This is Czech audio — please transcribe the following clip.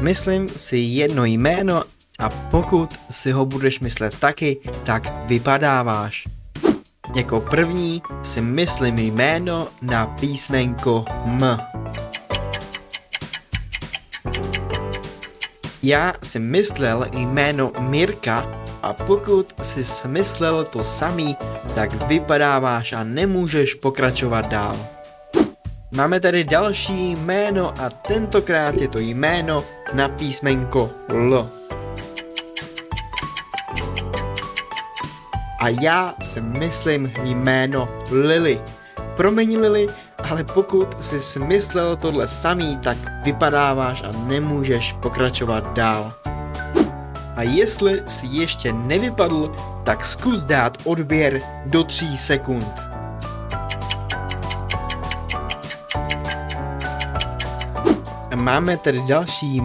Myslím si jedno jméno a pokud si ho budeš myslet taky, tak vypadáváš. Jako první si myslím jméno na písmenko M. Já si myslel jméno Mirka a pokud jsi smyslel to samý, tak vypadáváš a nemůžeš pokračovat dál. Máme tady další jméno a tentokrát je to jméno na písmenko L. A já si myslím jméno Lily. Promiň Lily, ale pokud jsi smyslel tohle samý, tak vypadáváš a nemůžeš pokračovat dál. A jestli si ještě nevypadl, tak zkus dát odběr do 3 sekund. A máme tady další